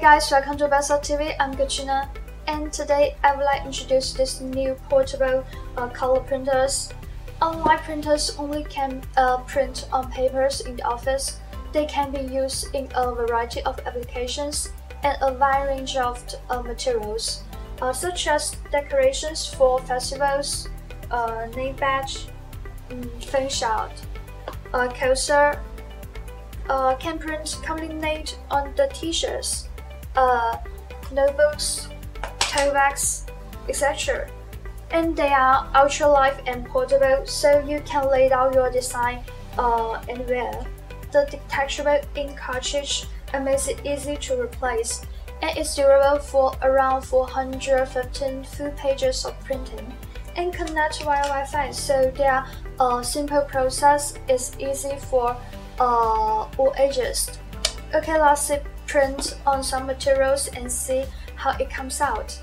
guys, welcome to bestsublimation.tv. I'm Katrina, and today I would like to introduce this new portable color printers. Unlike printers only can print on papers in the office, they can be used in a variety of applications and a wide range of materials, such as decorations for festivals, name badge, fan shot, coaster, can print laminate on the t-shirts, notebooks, tote bags, etc. And they are ultra light and portable, so you can lay out your design anywhere. The detachable ink cartridge makes it easy to replace, and it's durable for around 415 full pages of printing, and connect via Wi-Fi, so their simple process is easy for all ages. Okay, let's print on some materials and see how it comes out.